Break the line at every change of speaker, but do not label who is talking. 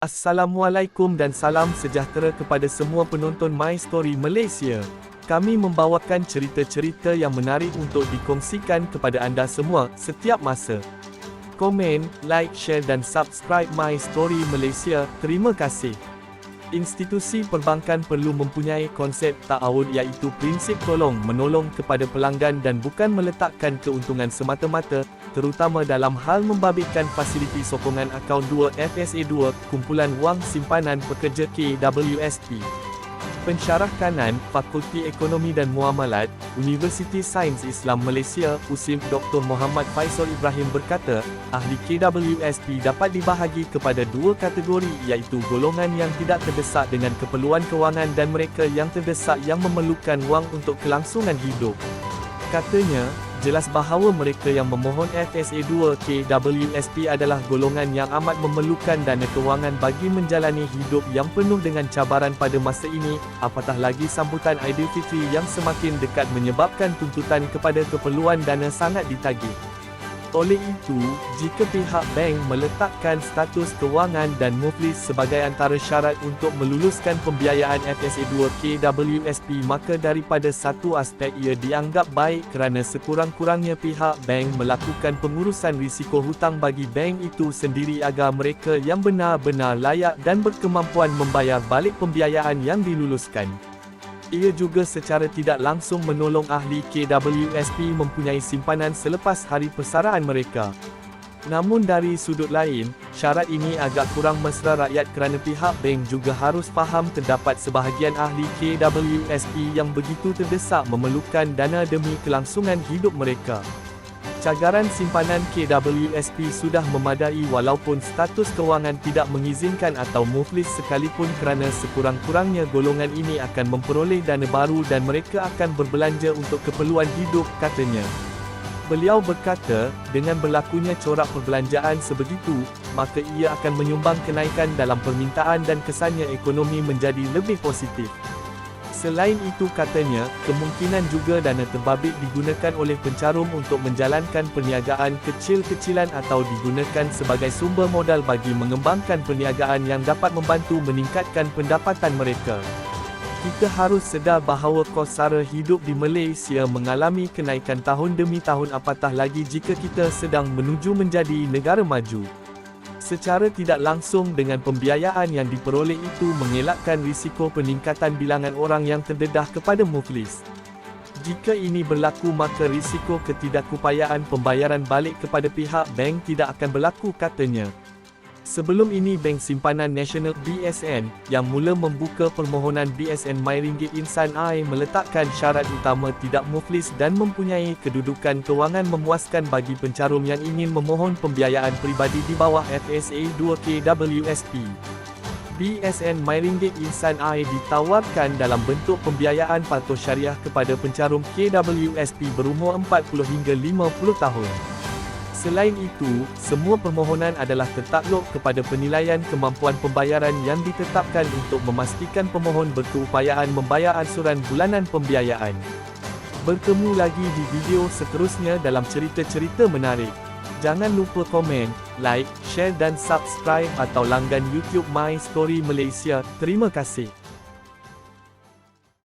Assalamualaikum dan salam sejahtera kepada semua penonton My Story Malaysia. Kami membawakan cerita-cerita yang menarik untuk dikongsikan kepada anda semua setiap masa. Komen, like, share dan subscribe My Story Malaysia. Terima kasih. Institusi perbankan perlu mempunyai konsep ta'awun iaitu prinsip tolong-menolong kepada pelanggan dan bukan meletakkan keuntungan semata-mata, terutama dalam hal membabitkan fasiliti sokongan akaun 2 FSA2, kumpulan wang simpanan pekerja KWSP. Pensyarah kanan, Fakulti Ekonomi dan Muamalat, Universiti Sains Islam Malaysia, USIM Dr. Muhammad Faisal Ibrahim berkata, ahli KWSP dapat dibahagi kepada dua kategori iaitu golongan yang tidak terdesak dengan keperluan kewangan dan mereka yang terdesak yang memerlukan wang untuk kelangsungan hidup. Katanya, jelas bahawa mereka yang memohon FSA2 KWSP adalah golongan yang amat memerlukan dana kewangan bagi menjalani hidup yang penuh dengan cabaran pada masa ini, apatah lagi sambutan Aidilfitri yang semakin dekat menyebabkan tuntutan kepada keperluan dana sangat ditagih. Oleh itu, jika pihak bank meletakkan status kewangan dan muflis sebagai antara syarat untuk meluluskan pembiayaan FSA2 KWSP, maka daripada satu aspek ia dianggap baik kerana sekurang-kurangnya pihak bank melakukan pengurusan risiko hutang bagi bank itu sendiri agar mereka yang benar-benar layak dan berkemampuan membayar balik pembiayaan yang diluluskan. Ia juga secara tidak langsung menolong ahli KWSP mempunyai simpanan selepas hari persaraan mereka. Namun dari sudut lain, syarat ini agak kurang mesra rakyat kerana pihak bank juga harus faham terdapat sebahagian ahli KWSP yang begitu terdesak memerlukan dana demi kelangsungan hidup mereka. Cagaran simpanan KWSP sudah memadai walaupun status kewangan tidak mengizinkan atau muflis sekalipun kerana sekurang-kurangnya golongan ini akan memperoleh dana baru dan mereka akan berbelanja untuk keperluan hidup, katanya. Beliau berkata, dengan berlakunya corak perbelanjaan sebegitu, maka ia akan menyumbang kenaikan dalam permintaan dan kesannya ekonomi menjadi lebih positif. Selain itu, katanya, kemungkinan juga dana terbabit digunakan oleh pencarum untuk menjalankan perniagaan kecil-kecilan atau digunakan sebagai sumber modal bagi mengembangkan perniagaan yang dapat membantu meningkatkan pendapatan mereka. Kita harus sedar bahawa kos sara hidup di Malaysia mengalami kenaikan tahun demi tahun, apatah lagi jika kita sedang menuju menjadi negara maju. Secara tidak langsung dengan pembiayaan yang diperoleh itu mengelakkan risiko peningkatan bilangan orang yang terdedah kepada muflis. Jika ini berlaku maka risiko ketidakupayaan pembayaran balik kepada pihak bank tidak akan berlaku, katanya. Sebelum ini Bank Simpanan Nasional BSN, yang mula membuka permohonan BSN MyRinggit Insan AI meletakkan syarat utama tidak muflis dan mempunyai kedudukan kewangan memuaskan bagi pencarum yang ingin memohon pembiayaan peribadi di bawah FSA2 KWSP. BSN MyRinggit Insan AI ditawarkan dalam bentuk pembiayaan patuh syariah kepada pencarum KWSP berumur 40 hingga 50 tahun. Selain itu, semua permohonan adalah tertakluk kepada penilaian kemampuan pembayaran yang ditetapkan untuk memastikan pemohon berkeupayaan membayar ansuran bulanan pembiayaan. Bertemu lagi di video seterusnya dalam cerita-cerita menarik. Jangan lupa komen, like, share dan subscribe atau langgan YouTube My Story Malaysia. Terima kasih.